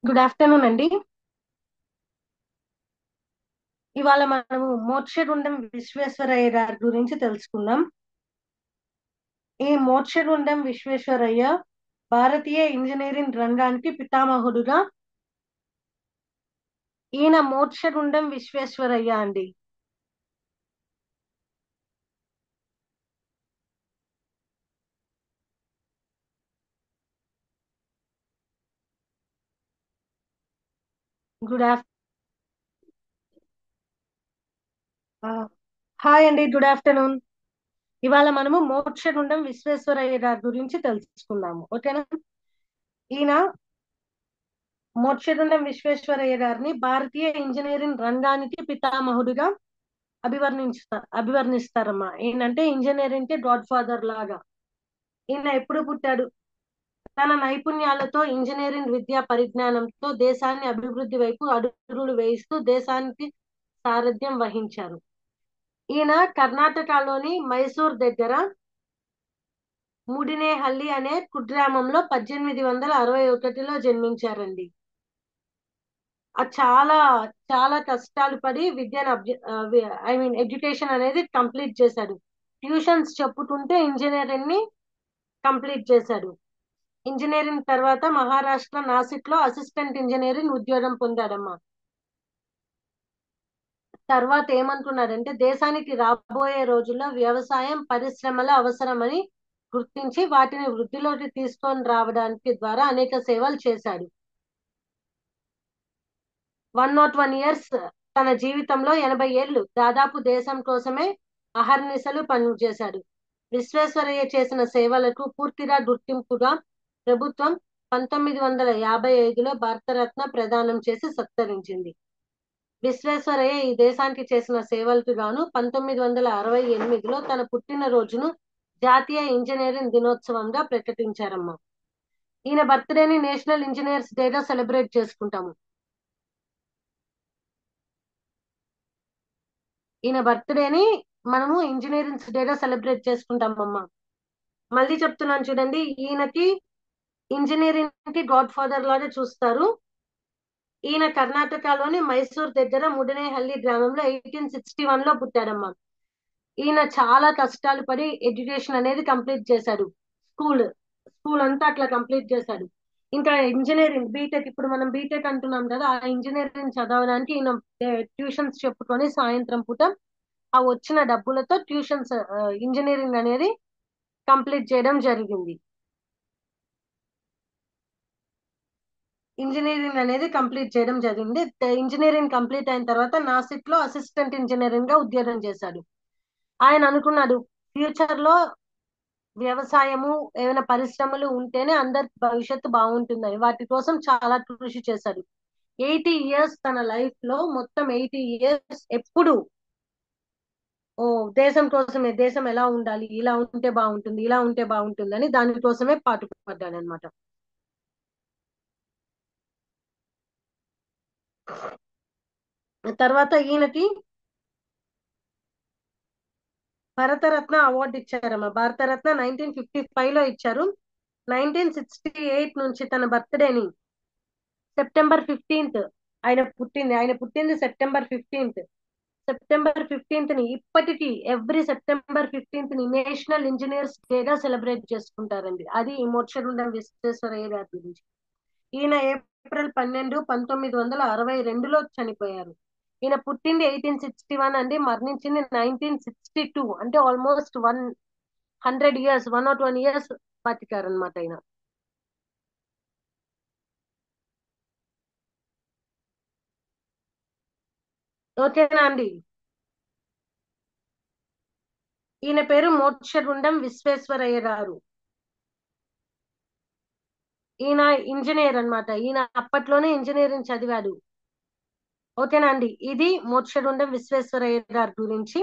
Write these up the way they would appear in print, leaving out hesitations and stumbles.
Good afternoon అండి. ఇవాళ మనము మోక్షగుండం విశ్వేశ్వరయ్య గారి గురించి తెలుసుకుందాం. ఈ మోక్షగుండం విశ్వేశ్వరయ్య భారతీయ ఇంజనీరింగ్ రంగానికి పితామహుడుగా ఈయన మోక్షగుండం విశ్వేశ్వరయ్య అండి. గుడ్ ఆఫ్ హాయ్ అండి, గుడ్ ఆఫ్టర్నూన్. ఇవాళ మనము మోక్షగుండం విశ్వేశ్వరయ్య గారి గురించి తెలుసుకుందాము. ఓకేనా? ఈయన మోక్షగుండం విశ్వేశ్వరయ్య గారిని భారతీయ ఇంజనీరింగ్ రంగానికి పితామహుడిగా అభివర్ణిస్తారమ్మా. ఈయనంటే ఇంజనీరింగ్ కి గాడ్ ఫాదర్ లాగా. ఈయన ఎప్పుడు పుట్టాడు? తన నైపుణ్యాలతో ఇంజనీరింగ్ విద్యా పరిజ్ఞానంతో దేశాన్ని అభివృద్ధి వైపు అడుగులు వేయిస్తూ దేశానికి సారథ్యం వహించారు. ఈయన కర్ణాటకలోని మైసూర్ దగ్గర ముడినేహల్లి అనే కుగ్రామంలో 1861లో జన్మించారండి. చాలా చాలా కష్టాలు పడి విద్యను ఎడ్యుకేషన్ అనేది కంప్లీట్ చేశాడు. ట్యూషన్స్ చెప్పుతుంటే ఇంజనీరింగ్ ని కంప్లీట్ చేశాడు. ఇంజనీరింగ్ తర్వాత మహారాష్ట్ర నాసిక్ లో అసిస్టెంట్ ఇంజనీరింగ్ ఉద్యోగం పొందాడమ్మా. తర్వాత ఏమంటున్నాడంటే దేశానికి రాబోయే రోజుల్లో వ్యవసాయం పరిశ్రమల అవసరమని గుర్తించి వాటిని వృద్ధిలోకి తీసుకొని రావడానికి ద్వారా అనేక సేవలు చేశాడు. 101 ఇయర్స్ తన జీవితంలో 80 ఏళ్ళు దాదాపు దేశం కోసమే అహర్నిశలు పనిచేశాడు. విశ్వేశ్వరయ్య చేసిన సేవలకు పూర్తిగా గుర్తింపుగా ప్రభుత్వం 1955లో భారతరత్న ప్రదానం చేసి సత్కరించింది. విశ్వేశ్వరయ్య ఈ దేశానికి చేసిన సేవలకు గాను 1968లో తన పుట్టినరోజును జాతీయ ఇంజనీరింగ్ దినోత్సవంగా ప్రకటించారమ్మా. ఈయన బర్త్డేని నేషనల్ ఇంజనీర్స్ డేగా సెలబ్రేట్ చేసుకుంటాము. ఈయన బర్త్డేని మనము ఇంజనీరింగ్ డేగా సెలబ్రేట్ చేసుకుంటామమ్మా. మళ్ళీ చెప్తున్నాను చూడండి, ఈయనకి ఇంజనీరింగ్ కి గాడ్ ఫాదర్ లాగా చూస్తారు. ఈయన కర్ణాటకలోని మైసూర్ దగ్గర ముడినేహల్లి గ్రామంలో 1861లో పుట్టాడమ్మా. ఈయన చాలా కష్టాలు పడి ఎడ్యుకేషన్ అనేది కంప్లీట్ చేశాడు. స్కూల్ స్కూల్ అంతా అట్లా కంప్లీట్ చేశాడు. ఇంకా ఇంజనీరింగ్ బీటెక్, ఇప్పుడు మనం బీటెక్ అంటున్నాం కదా, ఆ ఇంజనీరింగ్ చదవడానికి ఈయన ట్యూషన్స్ చెప్పుకొని సాయంత్రం పూట ఆ వచ్చిన డబ్బులతో ట్యూషన్స్ ఇంజనీరింగ్ అనేది కంప్లీట్ చేయడం జరిగింది. ఇంజనీరింగ్ కంప్లీట్ అయిన తర్వాత నాసిక్ లో అసిస్టెంట్ ఇంజనీరింగ్ గా ఉద్యోగం చేశాడు. ఆయన అనుకున్నాడు ఫ్యూచర్ లో వ్యవసాయము ఏమైనా పరిశ్రమలు ఉంటేనే అందరి భవిష్యత్తు బాగుంటుందని. వాటి కోసం చాలా కృషి చేశాడు. 80 ఇయర్స్ తన లైఫ్ లో మొత్తం 80 ఇయర్స్ ఎప్పుడు ఓ దేశం కోసమే, దేశం ఎలా ఉండాలి, ఇలా ఉంటే బాగుంటుంది, ఇలా ఉంటే బాగుంటుంది అని దానికోసమే పాటుపడ్డాడు అనమాట. తర్వాత ఈయనకి భారతరత్న అవార్డు ఇచ్చారమ్మా. భారతరత్న 1955లో ఇచ్చారు. 1968 నుంచి తన బర్త్డేని సెప్టెంబర్ 15 ఆయన పుట్టింది సెప్టెంబర్ 15ని ఇప్పటికీ ఎవ్రీ సెప్టెంబర్ 15ని నేషనల్ ఇంజనీర్స్ డేగా సెలబ్రేట్ చేసుకుంటారండి. అది ఈ మోక్షగుండం విశ్వేశ్వరయ్య గారి గురించి. ఈయన ఏప్రిల్ 12 1962లో చనిపోయారు. ఈయన పుట్టింది 1861 అండి, మరణించింది 1962. అంటే ఆల్మోస్ట్ 100 ఇయర్స్ 101 ఇయర్స్ బతికారనమాట ఆయన. ఓకేనా అండి? ఈయన పేరు మోక్షగుండం విశ్వేశ్వరయ్య గారు. ఈయన ఇంజనీర్ అన్నమాట. ఈయన అప్పట్లోనే ఇంజనీరింగ్ చదివాడు. ఓకేనా అండి? ఇది మోక్షగుండం విశ్వేశ్వరయ్య గారి గురించి.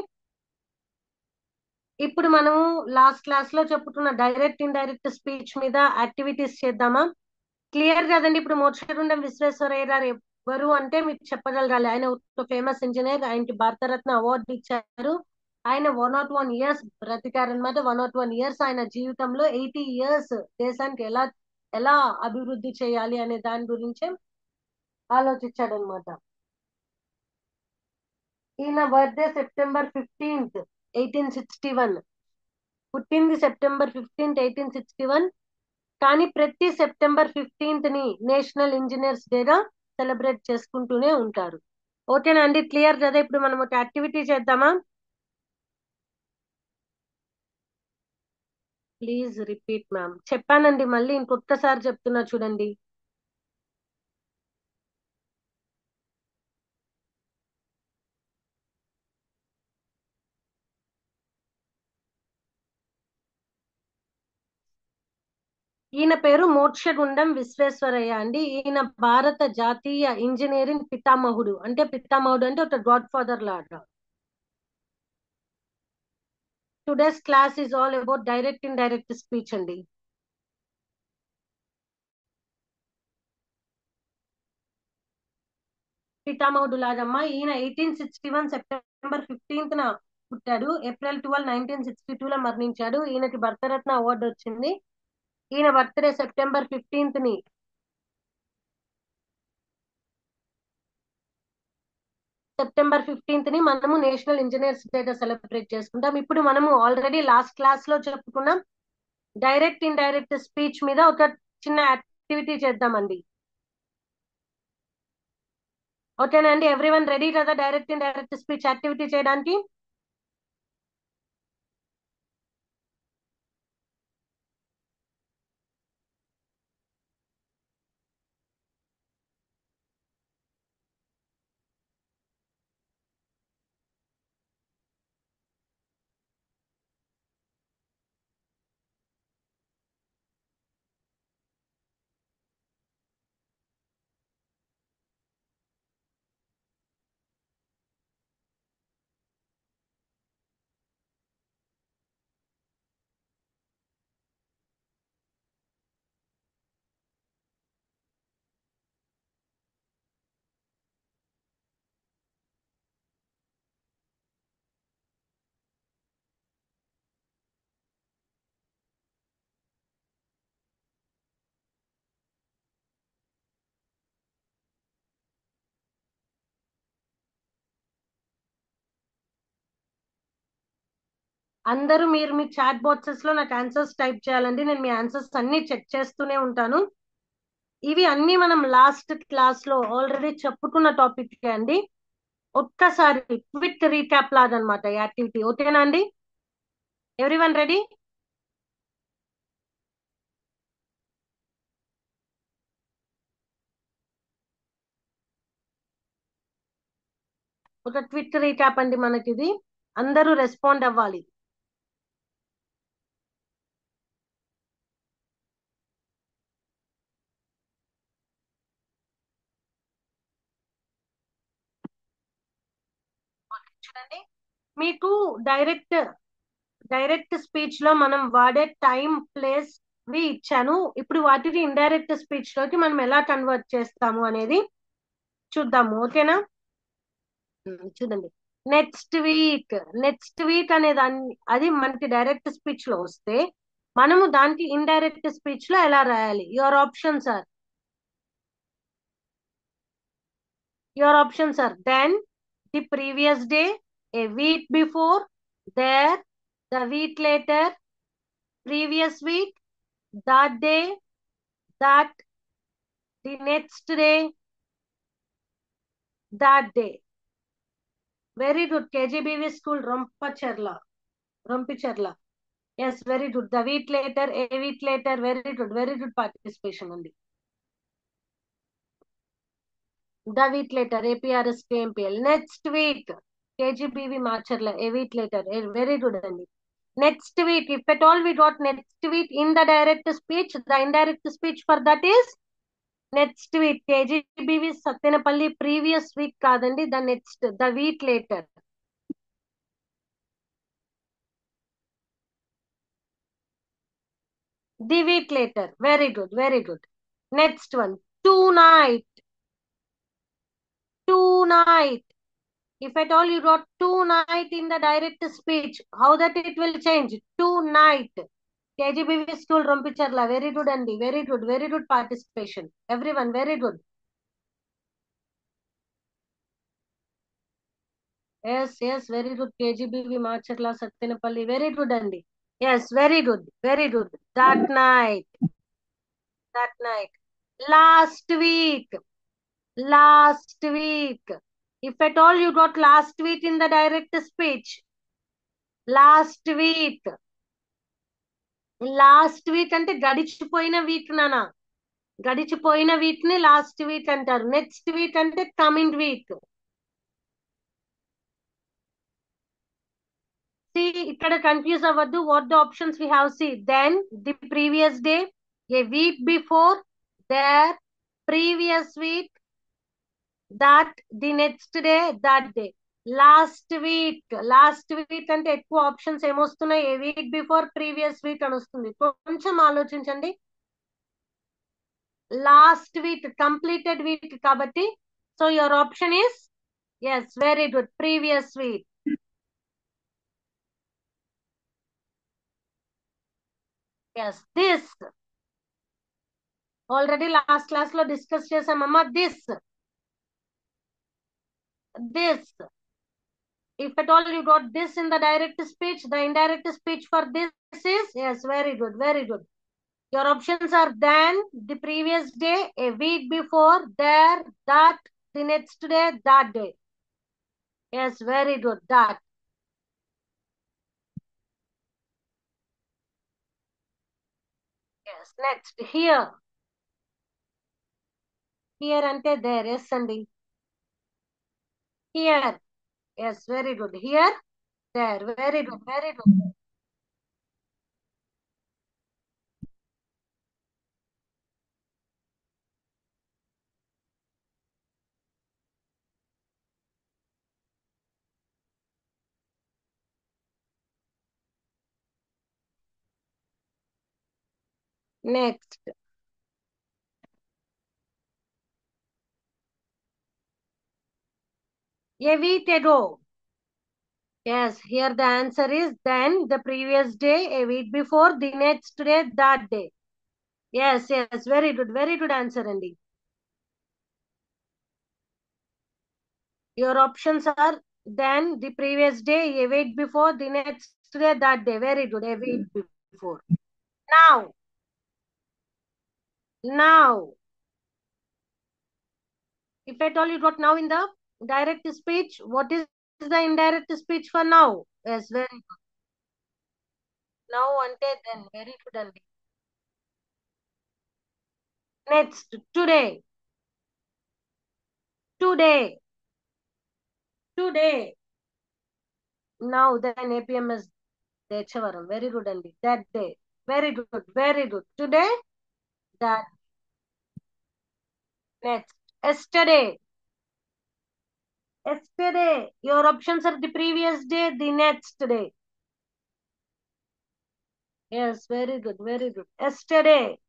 ఇప్పుడు మనము లాస్ట్ క్లాస్ లో చెప్పుకున్న డైరెక్ట్ ఇండైరెక్ట్ స్పీచ్ మీద యాక్టివిటీస్ చేద్దామా? క్లియర్ కదండి? ఇప్పుడు మోక్షగుండం విశ్వేశ్వరయ్య గారు ఎవరు అంటే మీకు చెప్పగలగాలి. ఆయన ఒక ఫేమస్ ఇంజనీర్. ఆయనకి భారతరత్న అవార్డు ఇచ్చారు. ఆయన 101 ఇయర్స్ బ్రతికారనమాట. 101 ఇయర్స్ ఆయన జీవితంలో 80 ఇయర్స్ దేశానికి ఎలా ఎలా అభివృద్ధి చేయాలి అనే దాని గురించే ఆలోచించాడనమాట. ఈయన బర్త్డే సెప్టెంబర్ 15th 1861. పుట్టింది సెప్టెంబర్ 15th 1861. కానీ ప్రతి సెప్టెంబర్ 15th ని నేషనల్ ఇంజనీర్స్ డేగా సెలబ్రేట్ చేసుకుంటూనే ఉంటారు. ఓకేనా అండి, క్లియర్ కదా? ఇప్పుడు మనం ఒక యాక్టివిటీ చేద్దామా? Please repeat ma'am. చెప్పానండి, మళ్ళీ ఇంకొకసారి చెప్తున్నా చూడండి. ఈయన పేరు మోక్షగుండం విశ్వేశ్వరయ్య అండి. ఈయన భారత జాతీయ ఇంజనీరింగ్ పితామహుడు. అంటే పితామహుడు అంటే ఒక గాడ్ ఫాదర్ లాగా. Today's class is all about direct in direct speech అండి. పితామహుడు లాగమ్మా. ఈయన 1861 సెప్టెంబర్ 15th పుట్టాడు. April 12 1962 మరణించాడు. ఈయనకి భరతరత్న అవార్డు వచ్చింది. ఈయన బర్త్డే సెప్టెంబర్ 15th మనము నేషనల్ ఇంజనీర్స్ డే గా సెలబ్రేట్ చేసుకుంటాం. ఇప్పుడు మనము ఆల్రెడీ లాస్ట్ క్లాస్ లో చెప్పుకున్నాం, డైరెక్ట్ ఇన్ డైరెక్ట్ స్పీచ్ మీద ఒక చిన్న యాక్టివిటీ చేద్దామండి. ఓకేనా అండి, ఎవ్రీవన్ రెడీ కదా direct in direct speech activity చేయడానికి? అందరూ మీరు మీ చాట్ బాక్సెస్ లో నాకు ఆన్సర్స్ టైప్ చేయాలండి. నేను మీ ఆన్సర్స్ అన్ని చెక్ చేస్తూనే ఉంటాను. ఇవి అన్ని మనం లాస్ట్ క్లాస్ లో ఆల్రెడీ చెప్పుకున్న టాపిక్ అండి. ఒక్కసారి క్విక్ రీక్యాప్ లాగా అనమాట యాక్టివిటీ. ఓకేనా అండి, ఎవ్రీవన్ రెడీ? ఒక క్విక్ రీక్యాప్ అండి మనకి ఇది. అందరూ రెస్పాండ్ అవ్వాలి. చూడండి, మీకు డైరెక్ట్ డైరెక్ట్ స్పీచ్ లో మనం వాడే టైం, ప్లేస్ వి ఇచ్చాను. ఇప్పుడు వాటిని ఇండైరెక్ట్ స్పీచ్ లోకి మనం ఎలా కన్వర్ట్ చేస్తాము అనేది చూద్దాము. ఓకేనా? చూడండి, నెక్స్ట్ వీక్ అనే అది మనకి డైరెక్ట్ స్పీచ్ లో వస్తే మనము దానికి ఇండైరెక్ట్ స్పీచ్ లో ఎలా రాయాలి? Your options are then, the previous day, a week before, there, the week later, previous week, that day, that, the next day, that day. Very good. KGBV school, Rompicherla. Yes, very good. The week later, a week later, very good participation only. The week later, APRS KMPL. Next week, KGBV Marcherla, a week later, very good only. Next week, if at all we got next week in the direct speech, the indirect speech for that is next week. KGBV Satyanapalli previous week కాదండి, the week later. The week later. Very good, very good. Next one, tonight. Tonight. If at all you got tonight in the direct speech, how that it will change? Tonight. KGBV school Rompicharla. Very good, Andy. Very good participation. Everyone, very good. Yes, yes, very good. KGBV Marchatla Sattinapalli. Very good, Andy. Yes, very good. Very good. That night. That night. Last week. Last week. If at all you got last week in the direct speech. Last week. Last week అంటే గడిచిపోయిన week నానా. గడిచిపోయిన week ని last week అంటారు. Next week అంటే coming week. ఇక్కడ confuse అవ్వద్దు. What the options we have see then the previous day, a week before, there, previous week, that, the next day, that day. Last week అంటే ఎక్కువ options ఏమొస్తున్నాయి? A week before, previous week అని వస్తుంది. కొంచెం ఆలోచించండి. Last week completed week కాబట్టి, so your option is yes, very good, previous week. Yes, this already last class లో discuss చేసామమ్మా. This if at all you got this in the direct speech, the indirect speech for this is, yes, very good, very good. Your options are then, the previous day, a week before, there, that, the next day, that day. Yes, very good, that. Yes, next, here. Here ante there, yes andi. Here, yes, very good. Here, there, very good, very good. Next, a week ago. Yes, here the answer is then, the previous day, a week before, the next day, that day. Yes, yes, very good answer, Andy. Your options are then, the previous day, a week before, the next day, that day. Very good, a week before. Now, if at all you got now in the direct speech, what is the indirect speech for now? Yes, very good. Now, ante then, very good, Andy. Next, today. Today. Today. Now, then APMS Dechavaram. Very good, Andy. That day. Very good, very good. Today, that. Next, yesterday. Yesterday. Your options are the previous day, the next day. Yes, very good, very good. Yesterday.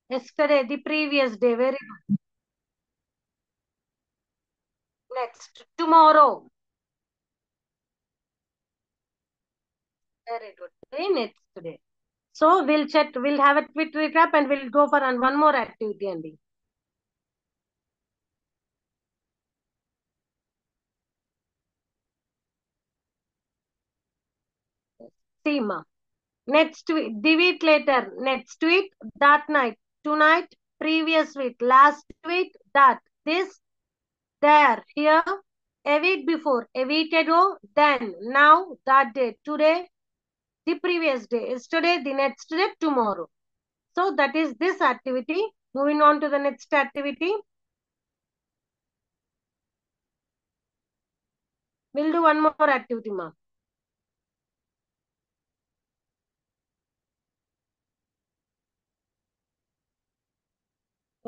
Yesterday, the previous day. Very good. Next, tomorrow. Very good. The next day. So we'll check, we'll have a quick recap and we'll go for one more activity, Andy. Seema. Next week, the week later, next week, that night, tonight, previous week, last week, that, this, there, here, a week before, a week ago, then, now, that day, today, the previous day, yesterday, the next day, tomorrow. So that is this activity. Moving on to the next activity. We'll do one more activity, ma.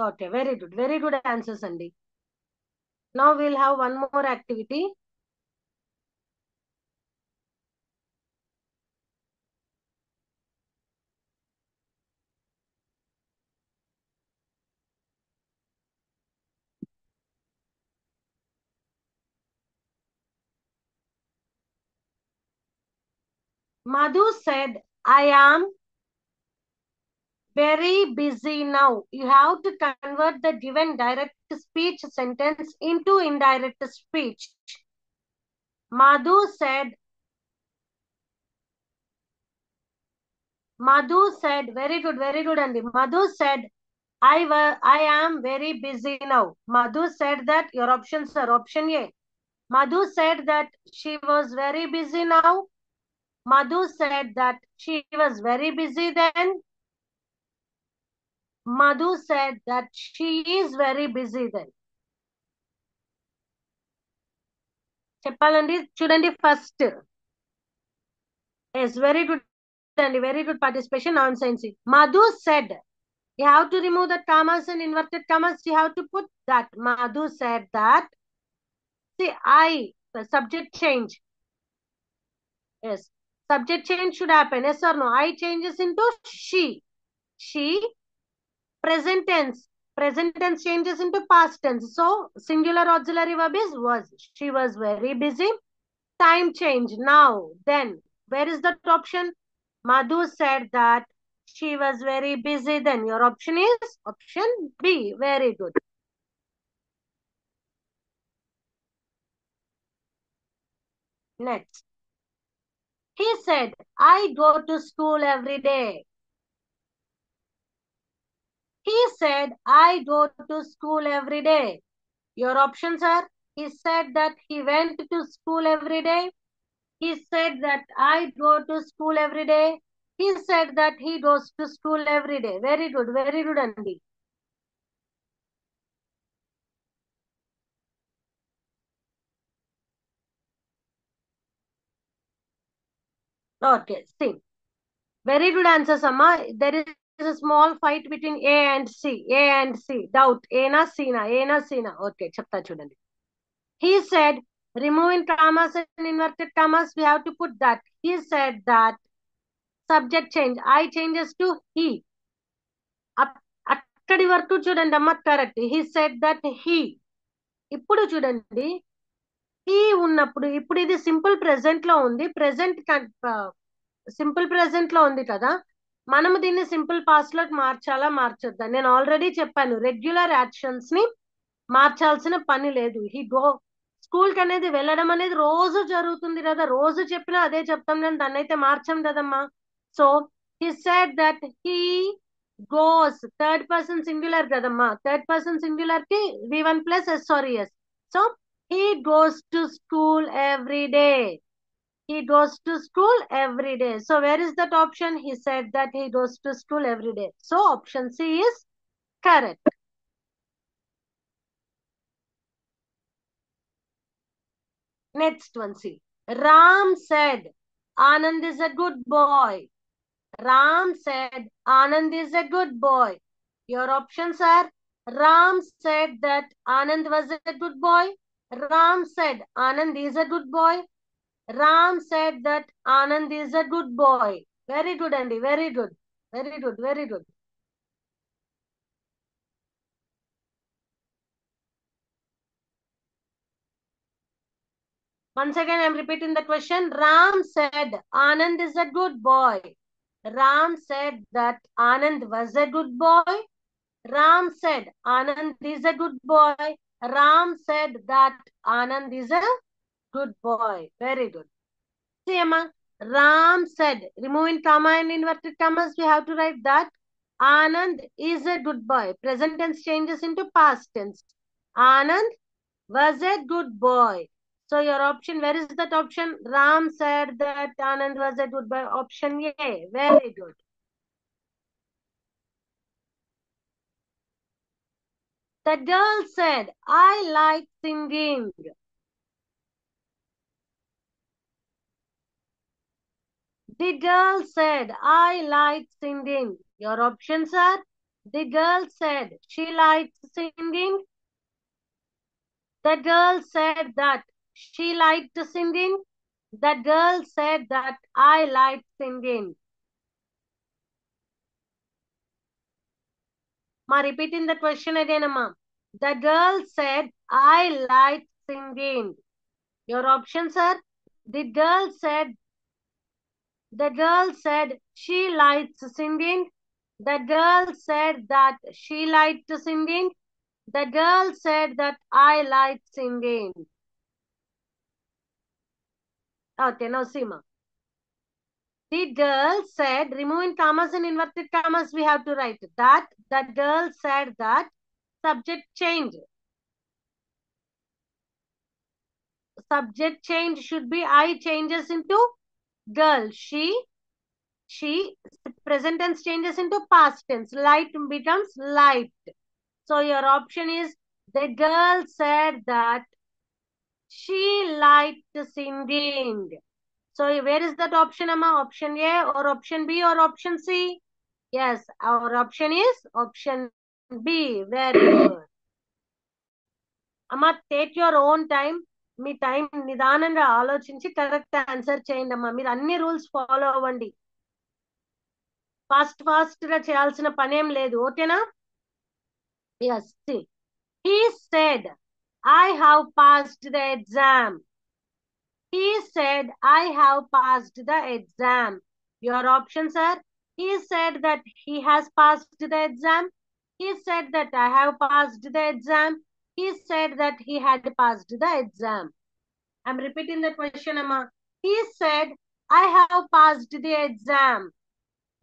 Okay, very good. Very good answers, Andy. Now we'll have one more activity. Madhu said, I am very busy now. You have to convert the given direct speech sentence into indirect speech. Madhu said, very good, Andy. Madhu said, I am very busy now. Madhu said that your options are option A. Madhu said that she was very busy now. Madhu said that she was very busy then. Madhu said that she is very busy then. చెప్పాలండి చూడండి first. Yes very good అండి, very good participation. Non science. Madhu said, you have to remove the commas and inverted commas. You have to put that. Madhu said that. See, the subject change. Yes, subject change should happen. Yes or no? I changes into she. She. Present tense. Present tense changes into past tense. So, singular auxiliary verb is was. She was very busy. Time change. Now, then. Where is that option? Madhu said that she was very busy then. Your option is option B. Very good. Next. He said, I go to school every day. He said, I go to school every day. Your options are, he said that he went to school every day. He said that I go to school every day. He said that he goes to school every day. Very good, Andy. Okay, see. Very good answers, Amma. There is a small fight between A and C. A and C. Doubt. A na C na. A na C na. Okay, chapta chudandi. He said, removing commas and inverted commas, we have to put that. He said that. Subject change. I changes to he. అక్కడి వరకు చూడండి అమ్మ, correct. He said that he. ఇప్పుడు చూడండి, he ఉన్నప్పుడు, ఇప్పుడు ఇది simple present లో ఉంది. సింపుల్ ప్రెసెంట్ లో ఉంది కదా, మనము దీన్ని సింపుల్ పాస్ట్ లోకి మార్చొద్దా? నేను ఆల్రెడీ చెప్పాను, రెగ్యులర్ యాక్షన్స్ ని మార్చాల్సిన పని లేదు. హీ గో స్కూల్ కి అనేది వెళ్ళడం అనేది రోజు జరుగుతుంది కదా, రోజు చెప్పినా అదే చెప్తాం కానీ దాన్ని అయితే మార్చం కదమ్మా. So he said that he goes, third person singular కదమ్మా, థర్డ్ పర్సన్ సింగులర్ కి V1 plus S or S. So he goes to school every day. He goes to school every day. So where is that option? He said that he goes to school every day. So option C is correct. Next one, see. Ram said, Anand is a good boy. Ram said, Anand is a good boy. Your options are, Ram said that Anand was a good boy. Ram said Anand is a good boy. Ram said that Anand is a good boy. Very good, Andy. Very good. Very good. Once again, I am repeating the question. Ram said Anand is a good boy. Ram said that Anand was a good boy. Ram said Anand is a good boy. Ram said that Anand is a good boy. Very good. See, Emma. Ram said, removing comma and inverted commas, we have to write that Anand is a good boy. Present tense changes into past tense. Anand was a good boy. So your option, where is that option? Ram said that Anand was a good boy. Option A. Very good. The girl said, I like singing. The girl said, I like singing. Your options are, the girl said she likes singing. The girl said that she liked singing. The girl said that I liked singing. Ma, repeating the question again, Amma. The girl said, I liked singing. Your options are, the girl said The girl said she likes singing. The girl said that she liked singing. The girl said that I like singing. Okay, now Seema. The girl said, removing commas and inverted commas, we have to write that. The girl said that. Subject change. Subject change should be I changes into girl. She. Present tense changes into past tense. Light becomes light. So your option is the girl said that she liked singing. So where is that option, Amma? Option A or option B or option C? Yes, our option is option B. Very good. Amma, take your own time. Me time నిదానంగా ఆలోచించి correct answer చేయండి అమ్మా. మీరు అన్ని rules follow అవ్వండి. Fast గా చేయాల్సిన పనేం లేదు. ఓకేనా? Yes. He said, I have passed the exam. He said, I have passed the exam. Your options are, he said that he has passed the exam. He said that I have passed the exam. He said that he had passed the exam. I'm repeating the question, Amma. He said, I have passed the exam.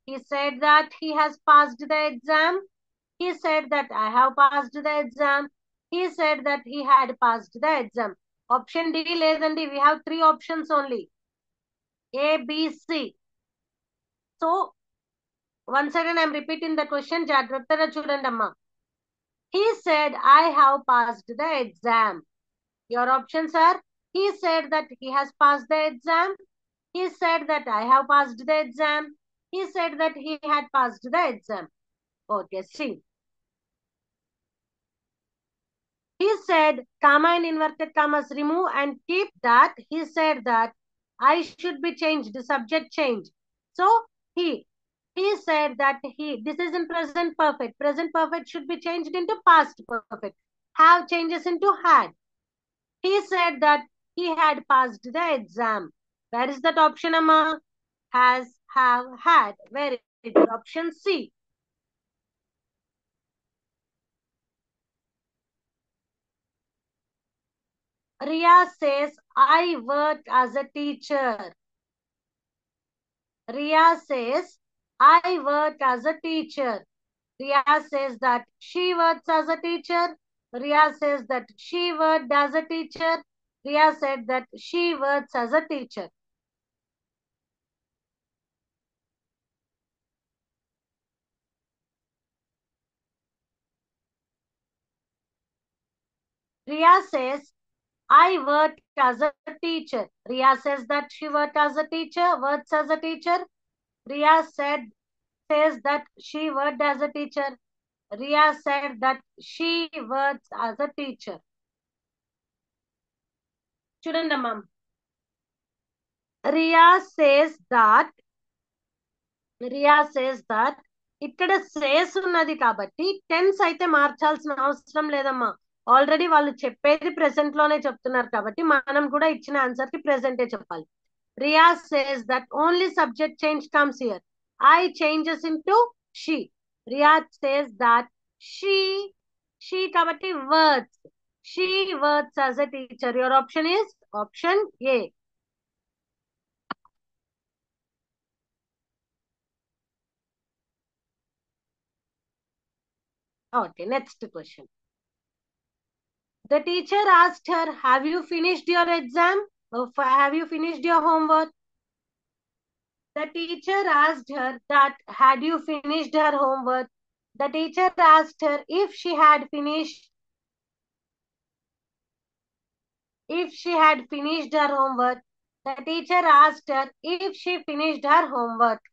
He said that he has passed the exam. He said that I have passed the exam. He said that he had passed the exam. Option D లేదండి. We have 3 options only. A, B, C. So, once again I'm repeating the question. జాగ్రత్తగా చూడండి అమ్మా. He said, I have passed the exam. Your options are, he said that he has passed the exam. He said that I have passed the exam. He said that he had passed the exam. Okay, see. He said, comma and inverted commas remove and keep that. He said that I should be changed, the subject change. So, he said that this is in present perfect. Present perfect should be changed into past perfect. Have changes into had. He said that he had passed the exam. Where is that option, Amma? Has, have, had. Very good. Option C. Ria says, I work as a teacher. Ria says, I work as a teacher. Ria says that she works as a teacher. Ria says that she worked as a teacher. Ria said that she works as a teacher. Ria says, I work as a teacher. Ria says that she works as a teacher, works as a teacher. Ria says that she worked as a teacher. Ria said that she works as a teacher. చూడండి ma'am. Ria says that ఇక్కడ says ఉన్నది కాబట్టి tense అయితే మార్చాల్సిన అవసరం లేదమ్మా. Already వాళ్ళు చెప్పేది ప్రెసెంట్ లోనే చెప్తున్నారు కాబట్టి మనం కూడా ఇచ్చిన ఆన్సర్ కి ప్రెసెంటే చెప్పాలి. Riya says that only subject change comes here. I changes into she. Riya says that she కాబట్టి words. She words as a teacher. Your option is option A. Okay, next question. The teacher asked her, have you finished your exam? Have you finished your homework? The teacher asked her that had you finished her homework? The teacher asked her if she had finished her homework. The teacher asked her if she finished her homework.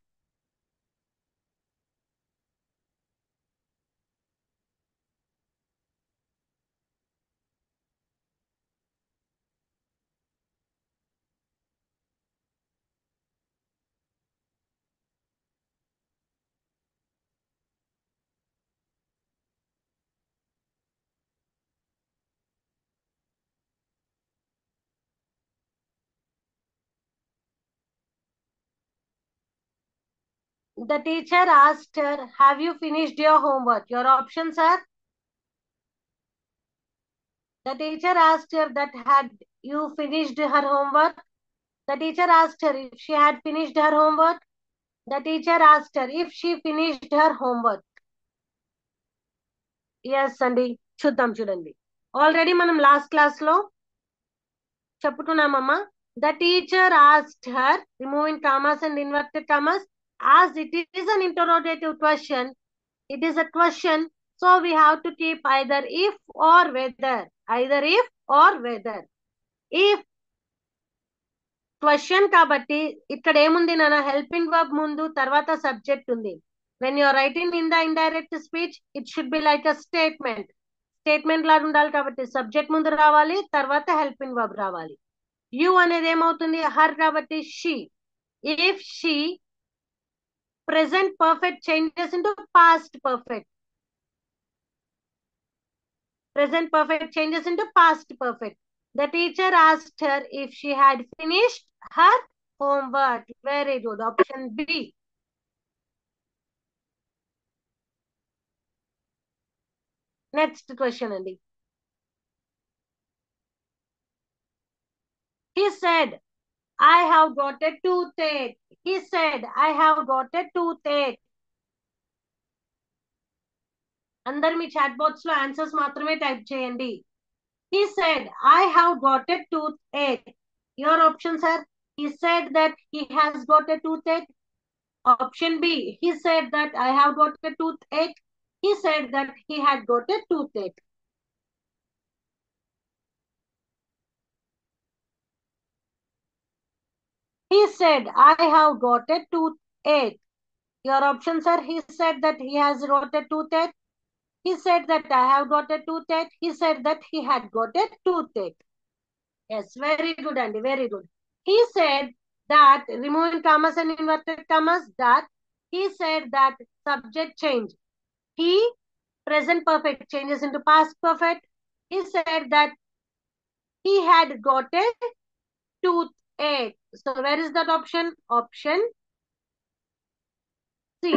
The teacher asked her, have you finished your homework? Your options are, the teacher asked her that had you finished her homework? The teacher asked her if she had finished her homework. The teacher asked her if she finished her homework. Yes అండి, చూద్దాం చూడండి. Already మనం last class లో చెప్పుకున్నామమ్మా. The teacher asked her, removing commas and inverted commas, as it is an interrogative question. It is a question, so we have to keep either if or whether. Either if or whether. If question కాబట్టి ఇక్కడ ఏముంది నాన్న, helping verb ముందు తర్వాత subject ఉంది. When you're writing in the indirect speech it should be like a statement. Statement లాగా ఉండాలి కాబట్టి సబ్జెక్ట్ ముందు రావాలి, తర్వాత హెల్పింగ్ వర్బ్ రావాలి. యు అనేది ఏమవుతుంది, హర్ కాబట్టి she. If she, present perfect changes into past perfect. Present perfect changes into past perfect. The teacher asked her if she had finished her homework. Very good. Option B. Next question, Andy. He said, I have got a toothache. He said, I have got a toothache. అందరు మీ chat box లో answers మాత్రమే type చేయండి. He said, I have got a toothache. Your options are, he said that he has got a toothache. Option B, he said that I have got a toothache. He said that he had got a toothache. He said, I have got a toothache. Your options are, he said that he has got a toothache. He said that I have got a toothache. He said that he had got a toothache. Yes, very good, Andy, very good. He said that, removing commas and inverted commas, that he said that subject change. He, present perfect changes into past perfect. He said that he had got a toothache. So where is that option? Option C.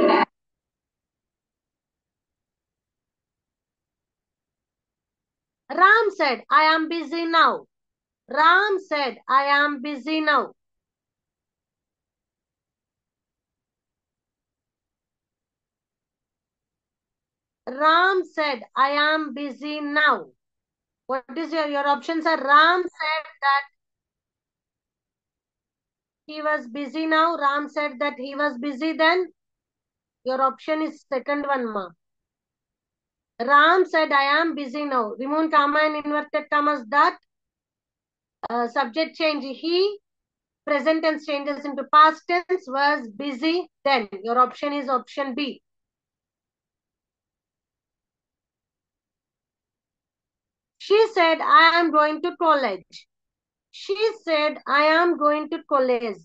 Ram said, I am busy now. Ram said, I am busy now. Ram said, I am busy now. What is your options are? Ram said that he was busy now. Ram said that he was busy then. Your option is second one, ma. Ram said, I am busy now. Remove comma and inverted commas, that subject change. He, present tense changes into past tense, was busy then. Your option is option B. She said, I am going to college. She said, I am going to college.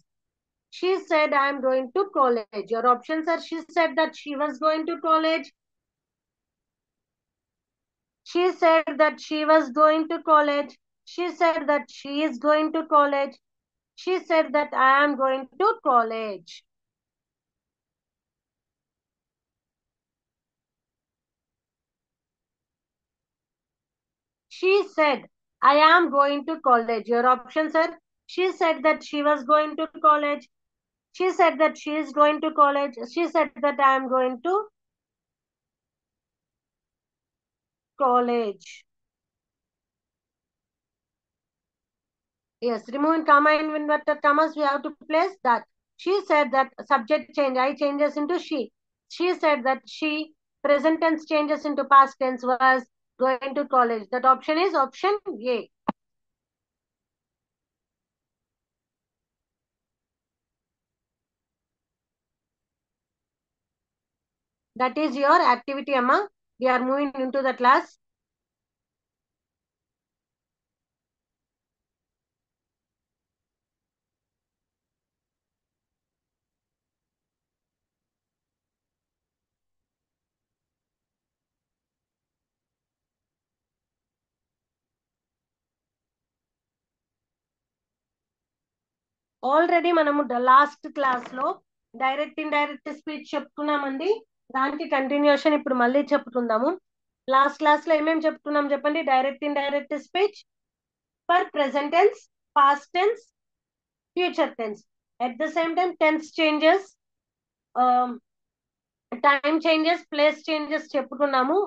She said, I am going to college. Your options are, she said that she was going to college. She said that she was going to college. She said that she is going to college. She said that I am going to college. She said, I am going to college. Your options are, she said that she was going to college. She said that she is going to college. She said that I am going to college. Yes, removing comma and inverted commas, we have to place that. She said that subject change, I changes into she. She said that she, present tense changes into past tense, was going to college. That option is option A. That is your activity, Amma. We are moving into the class. Already మనము last class లో direct indirect speech చెప్పుకున్నామండి. దానికి continuation ఇప్పుడు మళ్ళీ చెప్పుకుందాము. Last class లో ఏమేమి చెప్పుకున్నాం చెప్పండి? Direct indirect speech for present tense, past tense, future tense. At the same time tense changes, time changes, place changes చెప్పుకున్నాము.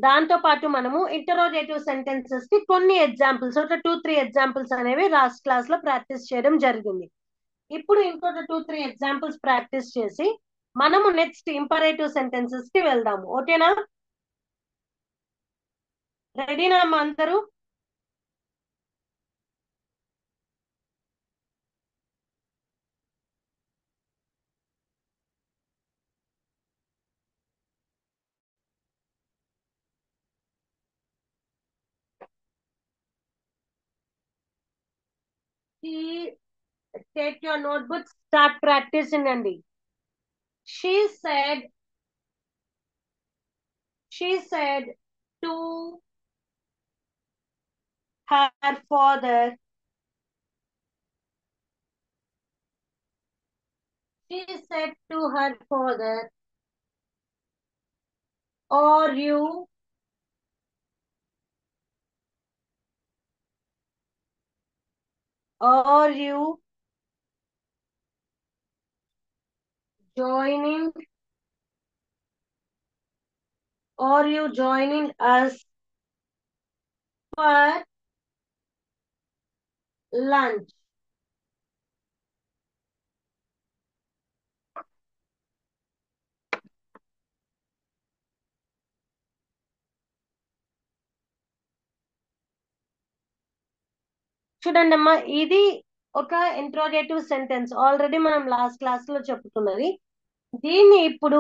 దాంతో పాటు మనము ఇంటరోగేటివ్ సెంటెన్సెస్ కి కొన్ని ఎగ్జాంపుల్స్, ఒక 2-3 ఎగ్జాంపుల్స్ అనేవి లాస్ట్ క్లాస్ లో ప్రాక్టీస్ చేయడం జరిగింది. ఇప్పుడు ఇంకొక 2-3 ఎగ్జాంపుల్స్ ప్రాక్టీస్ చేసి మనము నెక్స్ట్ ఇంపరేటివ్ సెంటెన్సెస్ కి వెళ్దాము. ఓకేనా? రెడీనా అమ్మా అందరూ? Take your notebook, start practising అండి. She said to her father. She said to her father, are you are you joining are you joining us for lunch? చూడండి అమ్మా, ఇది ఒక ఇంట్రోగేటివ్ సెంటెన్స్. ఆల్రెడీ మనం లాస్ట్ క్లాస్ లో చెప్పుకున్నది. దీన్ని ఇప్పుడు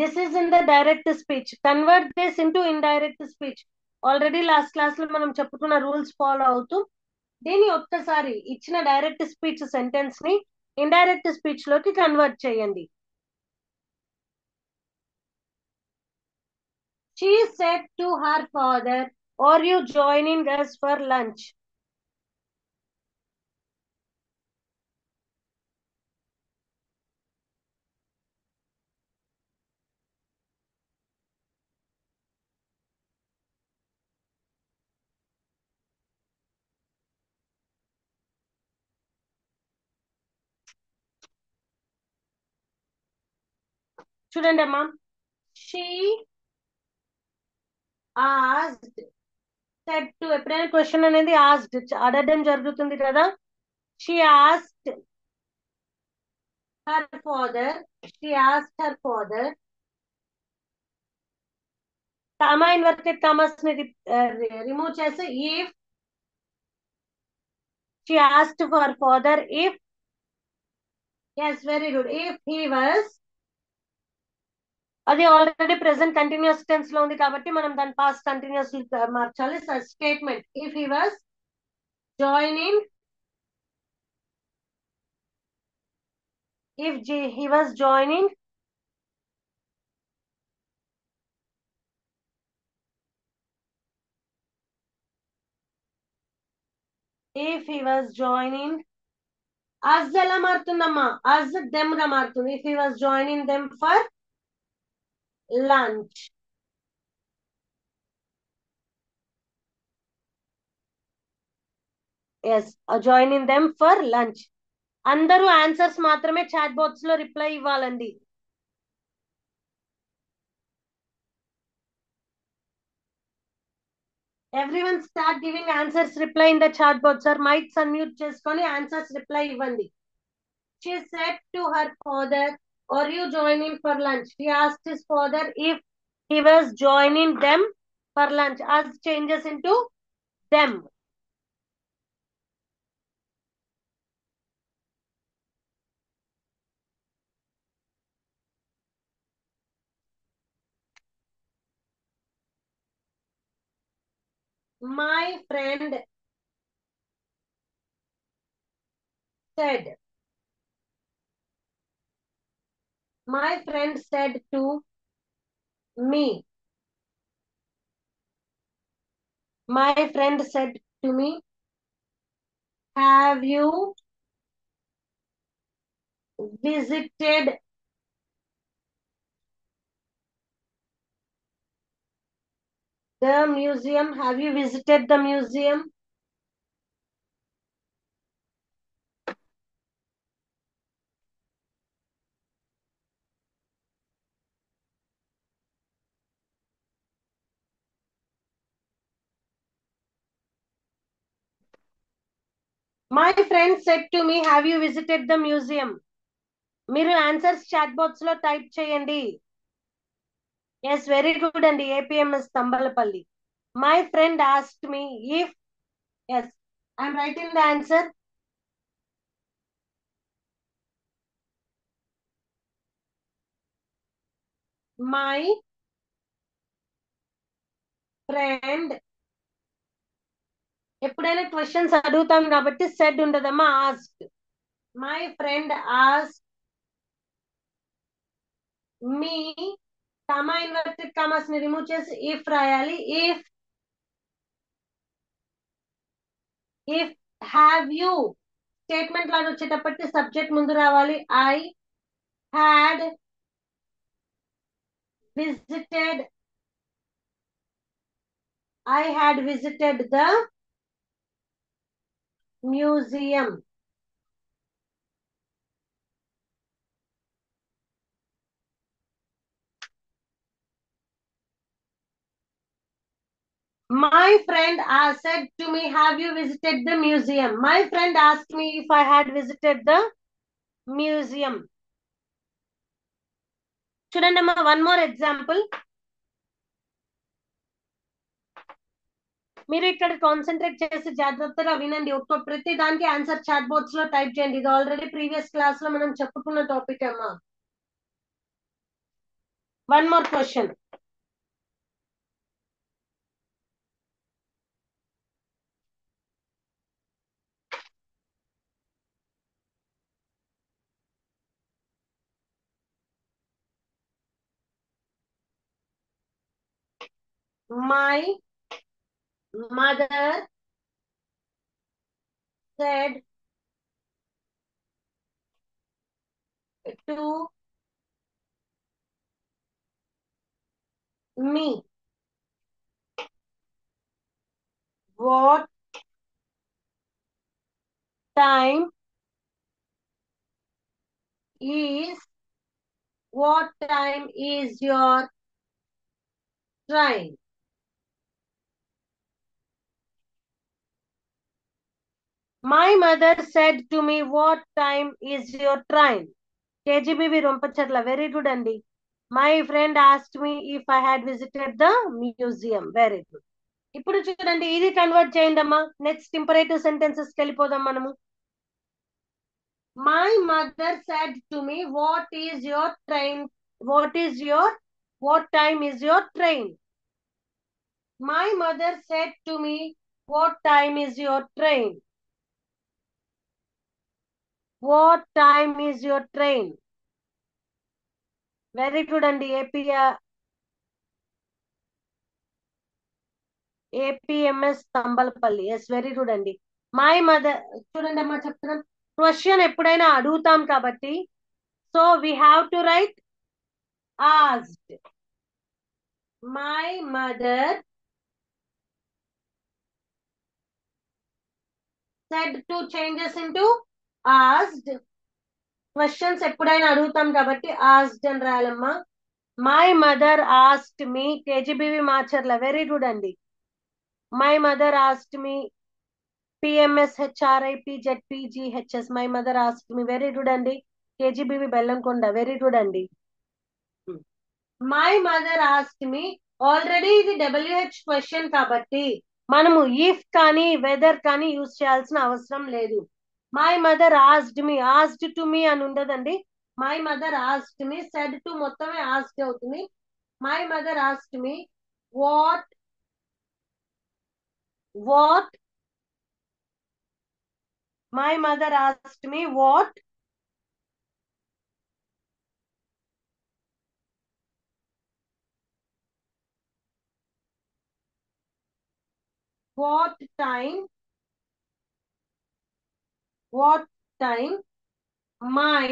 this is in the direct speech, convert this into indirect speech. Already last class లో మనం చెప్పుకున్న రూల్స్ ఫాలో అవుతూ దీన్ని ఒక్కసారి ఇచ్చిన డైరెక్ట్ స్పీచ్ సెంటెన్స్ ని ఇండైరెక్ట్ స్పీచ్ లోకి కన్వర్ట్ చేయండి. She said to her father, are you joining us for lunch? చూడండి అమ్మా, she asked, said to, ఎప్పుడైనా క్వశ్చన్ అనేది asked అడగడం జరుగుతుంది కదా. she asked her father, she asked her father, comma inverted commas ని రిమూవ్ చేసి if she asked for father if, yes very good, if he was, అది ఆల్రెడీ ప్రెసెంట్ కంటిన్యూస్ టెన్స్ లో ఉంది కాబట్టి మనం దాని పాస్ట్ కంటిన్యూస్ మార్చాలి. Statement if he was joining, if he was joining if he was joining us ఎలా మారుతుందమ్మా? us them గా మారుతుంది. if he was joining them for lunch. yes, joining them for lunch. అందరూ ఆన్సర్స్ మాత్రమే chat box లో reply ఇవ్వాలండి. Everyone start giving answers, reply in the chat box. Sir mics unmute చేసుకొని answers reply ఇవ్వండి. She said to her father, are you joining for lunch? He asked his father if he was joining them for lunch. As changes into them. My friend said. My friend said to me. My friend said to me, have you visited the museum? Have you visited the museum? My friend said to me, have you visited the museum? మీరు answers chat box లో type చేయండి. Yes, very good అండి. APMS Thambalapalli. My friend asked me if, yes, I'm writing the answer. My friend, ఎప్పుడైనా questions అడుగుతాం కాబట్టి said ఉండదమ్మా, asked. My friend asked me, comma inverted commas ని remove చేసి if రాయాలి. ఇఫ్ హ్యావ్ యూ స్టేట్మెంట్ లాగా వచ్చేటప్పటికి సబ్జెక్ట్ ముందు రావాలి. I had visited, I had visited the museum. My friend said to me, have you visited the museum? My friend asked me if I had visited the museum. చూడండి అమ్మా, one more example. మీరు ఇక్కడ concentrate చేసి జాగ్రత్తగా వినండి. ఒక్క ప్రతి దానికి ఆన్సర్ చాట్ బాక్స్ లో టైప్ చేయండి. ఇది ఆల్రెడీ ప్రీవియస్ క్లాస్ లో మనం చెప్పుకున్న టాపిక్ అమ్మా. One more question. My mother said to me, what time is, what time is your train? My mother said to me, what time is your train? KGBB Rompacharla, very good Andy. My friend asked me if I had visited the museum. Very good. ఇప్పుడు చూడండి, ఇది convert చేయండి అమ్మా. Next imperative sentences కి వెళ్ళిపోదాం మనము. My mother said to me, what is your train? What time is your train? My mother said to me, what time is your train? What time is your train? Very good అండి. APMS Thambalapalli. Yes, very good అండి. My mother, చూడండి అమ్మా చెప్తున్నాం, question ఎప్పుడైనా అడుగుతాం కాబట్టి so we have to write asked. My mother said to changes into asked. Questions ఎప్పుడైనా అడుగుతాం కాబట్టి ఆస్క్డ్ అని రాయాలమ్మా. My mother asked me, KGBV Marcharla, very good అండి. My mother asked me, PMS HRIPZPGHS, my mother asked me, very good అండి. KGBV Bellamkonda, very good అండి. My mother asked me, already ఇది WH question కాబట్టి మనము ఇఫ్ కానీ weather కానీ use చేయాల్సిన అవసరం లేదు. My mother asked me, asked to me అని ఉండదండి. My mother asked me, said to మొత్తమే ఆస్క్డ్ అవుతుంది. My mother asked me, what what my mother asked me, what what time what time my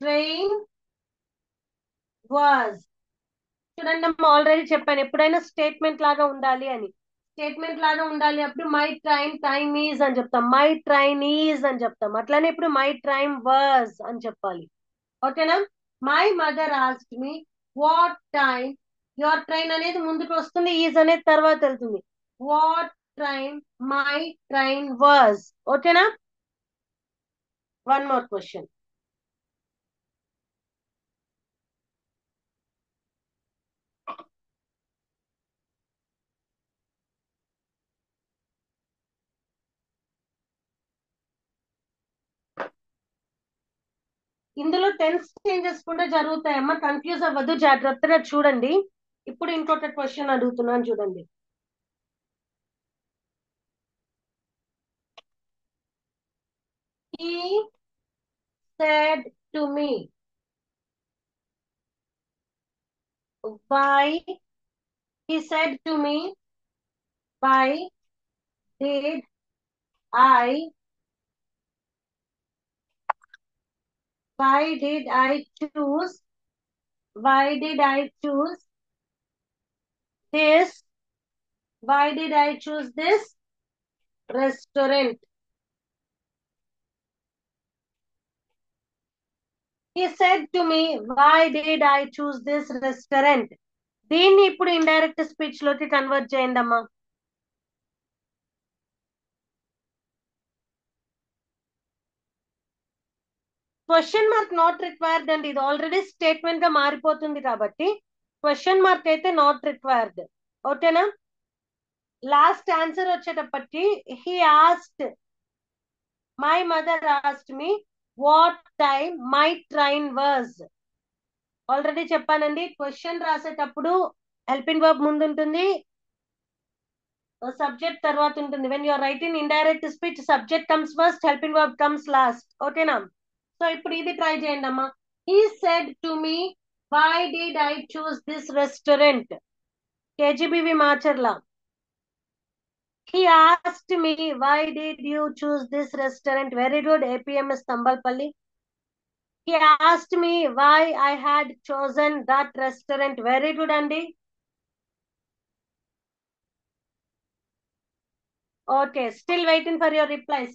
train was. చూడండి అమ్మ, already చెప్పాను ఎప్పుడైనా statement లాగా ఉండాలి అని. స్టేట్మెంట్ లాగా ఉండాలి అప్పుడు మై ట్రైన్ టైమ్ ఈజ్ అని చెప్తాం, మై ట్రైన్ ఈజ్ అని చెప్తాం. అట్లానే ఇప్పుడు మై ట్రైన్ వాజ్ అని చెప్పాలి. ఓకేనా? My mother asked me what time your train అనేది ముందుకు వస్తుంది, ఈజ్ అనేది తర్వాత వెళ్తుంది. What train my train was. ఓకేనా? One more question. ఇందులో టెన్స్ చేంజెస్ కూడా జరుగుతాయమ్మా, కన్ఫ్యూజ్ అవ్వద్దు, జాగ్రత్తగా చూడండి. ఇప్పుడు ఇంకొక క్వశ్చన్ అడుగుతున్నాను చూడండి. He said to me, why? He said to me, why did I, why did I choose, why did I choose this, why did I choose this restaurant? He said to me, why did I choose this restaurant? దీన్ని ఇప్పుడు indirect speech లోకి convert చేయండి అమ్మా. Question mark not required అండి, ఇది already statement గా మారిపోతుంది కాబట్టి క్వశ్చన్ మార్క్ అయితే నాట్ రిక్వైర్డ్. ఓకేనా? లాస్ట్ ఆన్సర్ వచ్చేటప్పటికి he asked, my mother asked me what time my train was. Already చెప్పానండి, క్వశ్చన్ రాసేటప్పుడు హెల్పింగ్ వర్బ్ ముందు ఉంటుంది, సబ్జెక్ట్ తర్వాత ఉంటుంది. When you're writing indirect speech subject comes first, helping verb comes last. ఓకేనా? So ఇప్పుడు ఇది ట్రై చేయండి అమ్మా. He said to me why did I choose this restaurant. KGBV Macherla. He asked me, why did you choose this restaurant? Very good. APMS Tambalpalli. He asked me why I had chosen that restaurant. Very good, Andy. Okay, still waiting for your replies.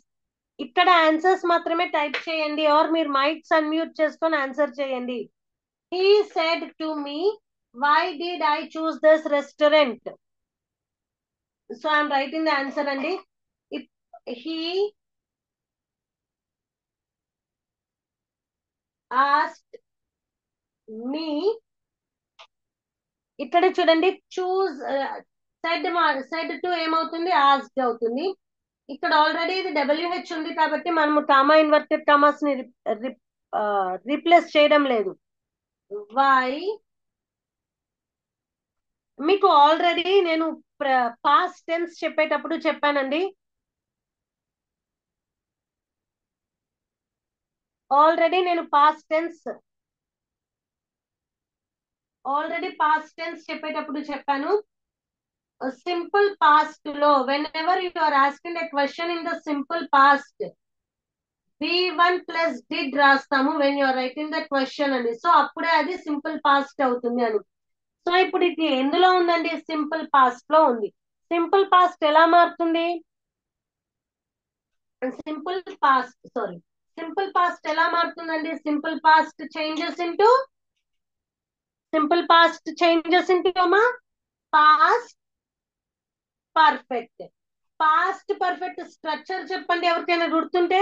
ఇక్కడ answers మాత్రమే type చేయండి, are మీరు mics unmute చేసుకొని answer చేయండి. He said to me, why did I choose this restaurant? So I'm writing the answer, Andy. He asked me, ఇక్కడ చూడండి, choose said to ఏమవుతుంది, asked అవుతుంది. ఇక్కడ ఆల్రెడీ ఇది WH ఉంది కాబట్టి మనము కామా ఇన్వర్టెడ్ కామాస్ ని రీప్లేస్ చేయడం లేదు. వై, మీకు ఆల్రెడీ నేను పాస్ట్ టెన్స్ చెప్పేటప్పుడు చెప్పానండి, ఆల్రెడీ పాస్ట్ టెన్స్ చెప్పేటప్పుడు చెప్పాను. సింపుల్ పాస్ట్ లో whenever you are asking a question in the simple past, V1 plus did రాస్తాము when you are writing the question అని. సో అప్పుడే అది సింపుల్ పాస్ట్ అవుతుంది అని. సో ఇప్పుడు ఇది ఎందులో ఉందండి, సింపుల్ పాస్ట్ లో ఉంది. సింపుల్ పాస్ట్ ఎలా మారుతుంది, సింపుల్ పాస్ట్ ఎలా మారుతుందండి, సింపుల్ పాస్ట్ చేంజెస్ ఇంటూ అమ్మా past perfect. Past perfect structure చెప్పండి ఎవరికైనా గుర్తుంటే.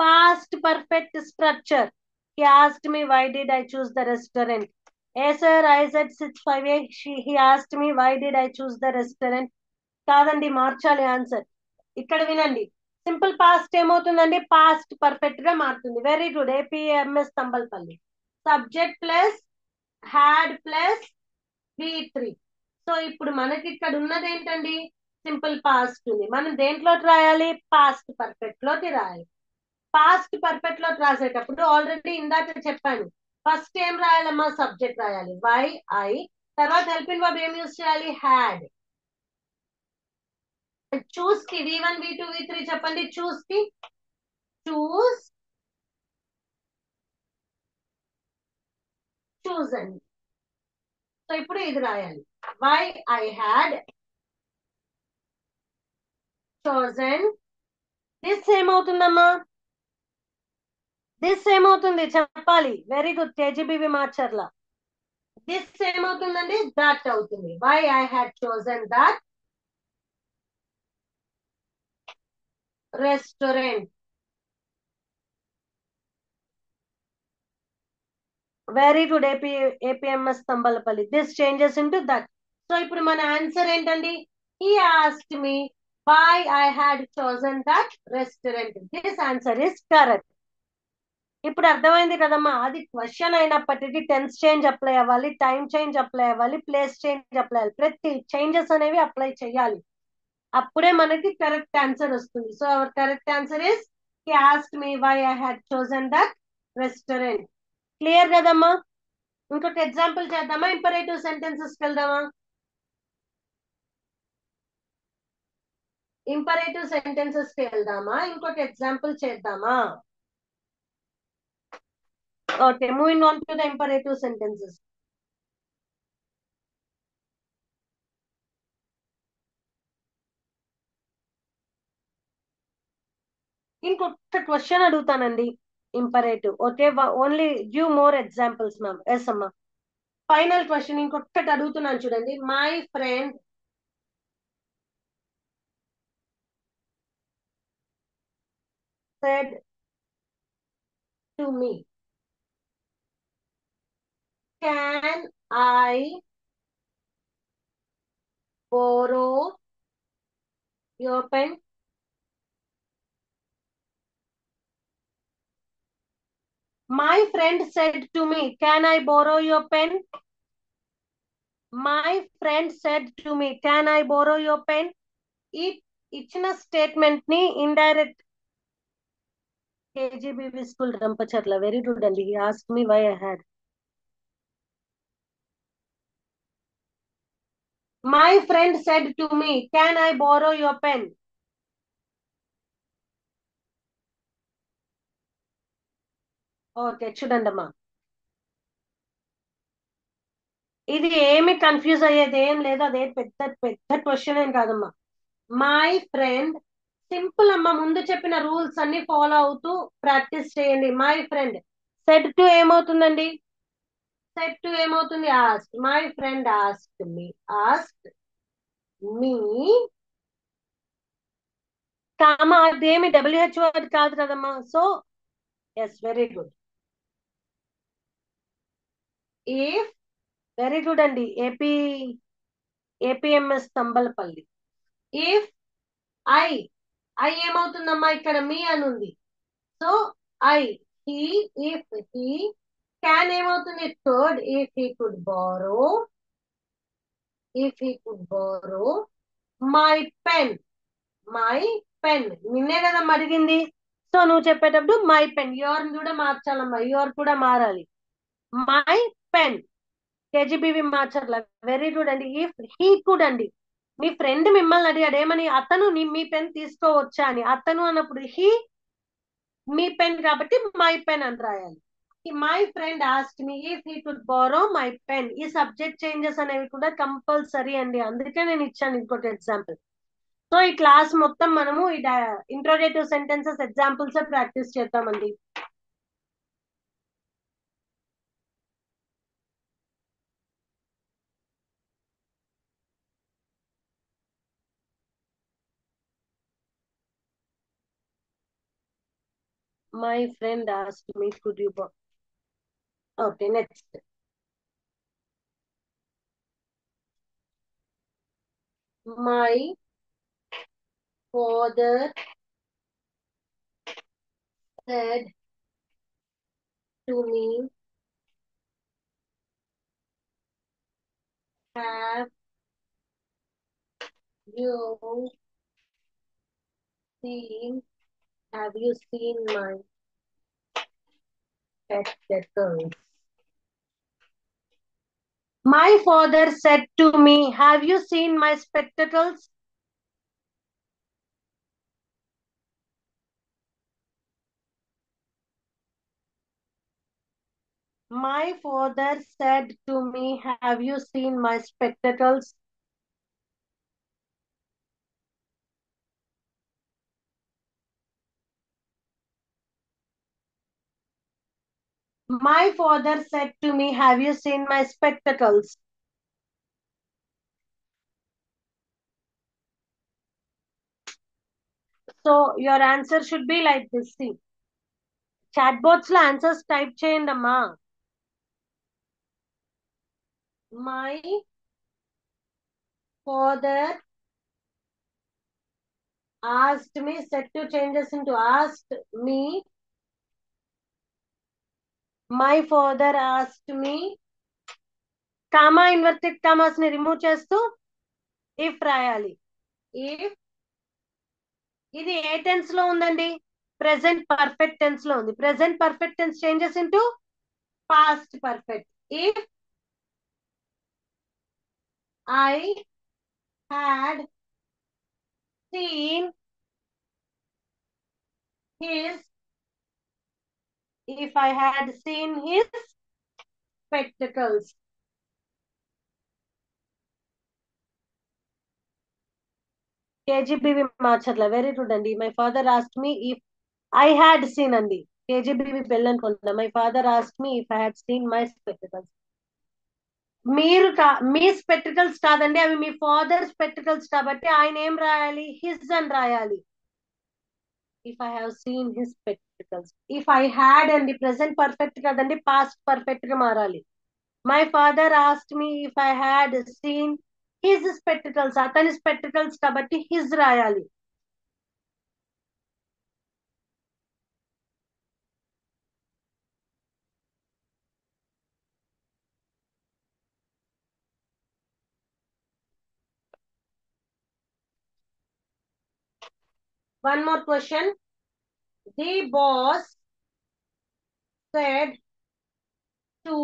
Past perfect structure. He asked me why did I choose the restaurant. Yes sir, I said 658. He asked me why did I choose the restaurant. కాదండి, మార్చాలి answer. ఇక్కడ వినండి, simple past ఏమవుతుందండి, past perfect గా మారుతుంది. Very good. APMS Thamballapalle. Subject plus had plus V3. So ఇప్పుడు మనకి ఇక్కడ ఉన్నది ఏంటండి, సింపుల్ పాస్ట్ ఉంది. మనం దేంట్లో రాయాలి, పాస్ట్ పర్ఫెక్ట్ లోకి రాయాలి. పాస్ట్ పర్ఫెక్ట్ లో రాసేటప్పుడు ఆల్రెడీ ఇందాక చెప్పాను, ఫస్ట్ ఏం రాయాలమ్మా, సబ్జెక్ట్ రాయాలి, వై ఐ. తర్వాత హెల్పింగ్ వర్బ్ ఏం యూజ్ చేయాలి, హ్యాడ్. చూస్ కి V1 V2 V3 చెప్పండి. చూస్ కి చూస్ chosen. సో ఇప్పుడు ఇది రాయాలి. Why I had chosen. This ఏమవుతుందమ్మా? దిస్ ఏమవుతుంది చెప్పాలి. Very good KGBV Marcharla. This ఏమవుతుందండి? దట్ అవుతుంది. Why I had chosen that restaurant. Very good APMS Thambalapalli. This changes into that. So ఇప్పుడు మన ఆన్సర్ ఏంటండి? He asked me why I had chosen that restaurant. This answer is correct. ఇప్పుడు అర్థమైంది కదమ్మా. అది question అయినప్పటికీ టెన్స్ చేంజ్ అప్లై అవ్వాలి, time change apply అవ్వాలి, ప్లేస్ చేంజ్ అప్లై అవ్వాలి. ప్రతి చేంజెస్ అనేవి అప్లై చేయాలి. అప్పుడే మనకి కరెక్ట్ ఆన్సర్ వస్తుంది. So our correct answer is he asked me why I had chosen that restaurant. Clear కదమ్మా? ఇంకొక ఎగ్జాంపుల్ చేద్దామా? ఇంపరేటివ్ సెంటెన్సెస్ వెళ్దామా? ఇంపరేటివ్ సెంటెన్సెస్ కి వెళ్దామా? ఇంకొక ఎగ్జాంపుల్ చేద్దామా? Okay, moving on to the imperative sentences. ఇంకొక క్వశ్చన్ అడుగుతానండి. Imperative. Okay, only give more examples ma'am. Yes అమ్మా. ఫైనల్ క్వశ్చన్ ఇంకొకటి అడుగుతున్నాను చూడండి. My friend said to me, can I borrow your pen? My friend said to me, can I borrow your pen? My friend said to me, can I borrow your pen? ఈ ఇచ్చిన statement ని indirect. KGBV school Rampacharla. Very good అండి. He asked me why I had. My friend said to me, can I borrow your pen? Okay, చూడండి అమ్మా. ఇది ఏమి confuse అయ్యేది ఏం లేదు. అదే పెద్ద పెద్ద క్వశ్చన్ ఏం కాదమ్మా. మై ఫ్రెండ్ సింపుల్ అమ్మా. ముందు చెప్పిన రూల్స్ అన్ని ఫాలో అవుతూ ప్రాక్టీస్ చేయండి. మై ఫ్రెండ్ సెడ్ టు ఏమవుతుందండి? సెడ్ టు ఏమవుతుంది? Ask. My friend ask me. Ask me comma అదేమి డబ్ల్యూహెచ్ వర్డ్ కాదు కదమ్మా. So yes, very good. If very good అండి. APMS Thambalapalli. If I I ఏమవుతుందమ్మా? ఇక్కడ మీ అని ఉంది. So I he. If he can ఏమవుతుంది? Third. If he could borrow. If he could borrow my pen. My pen నిన్నే కదా అడిగింది. So నువ్వు చెప్పేటప్పుడు మై పెన్. యువర్ కూడా మార్చాలమ్మా. యువర్ కూడా మారాలి. My pen. KGBV Marchala. Very good అండి. ఇఫ్ హీ కుడ్ అండి. మీ ఫ్రెండ్ మిమ్మల్ని అడిగాడు ఏమని? అతను మీ పెన్ తీసుకోవచ్చా అని. అతను అన్నప్పుడు హీ, మీ పెన్ కాబట్టి మై పెన్ అని రాయాలి. My friend asked me if he could borrow my pen. ఈ సబ్జెక్ట్ చేంజెస్ అనేవి కూడా కంపల్సరీ అండి. అందుకే నేను ఇచ్చాను ఇంకోటి ఎగ్జాంపుల్. సో ఈ క్లాస్ మొత్తం మనము ఈ ఇంట్రోగేటివ్ సెంటెన్సెస్ ఎగ్జాంపుల్స్ ప్రాక్టీస్ చేద్దామండి. My friend asked me could you borrow. Okay, next. My father said to me, have you seen, have you seen my spectacles? My father said to me, have you seen my spectacles? My father said to me, have you seen my spectacles? My father said to me, have you seen my spectacles? So your answer should be like this. See, chatbots లో answers type చేయండి అమ్మా. My father asked me, set to changes into asked me. My father asked me. Comma inverted commas ని remove చేస్తూ if రాయాలి. If ఇది ఏ tense లో ఉందండి? Present perfect tense లో ఉంది. Present perfect tense changes into past perfect. If I had seen his, if I had seen his spectacles. KGBV Marcharla very good అండి. My father asked me if I had seen అండి. KGBV పెళ్ళి అనుకుంటున్నా. My father asked me if I had seen my spectacles. మీరు మీ spectacles కాదండి, అవి మీ father spectacles కాబట్టి ఆయన ఏం రాయాలి? హిజ్ అని రాయాలి. If I have seen his spectacles. If I had అండి ప్రెసెంట్ పర్ఫెక్ట్ కదండి, పాస్ట్ పర్ఫెక్ట్ గా మారాలి. My father asked me if I had seen his spectacles. అతని స్పెక్టికల్స్ కాబట్టి హిజ్ రాయాలి. One more question. The boss said to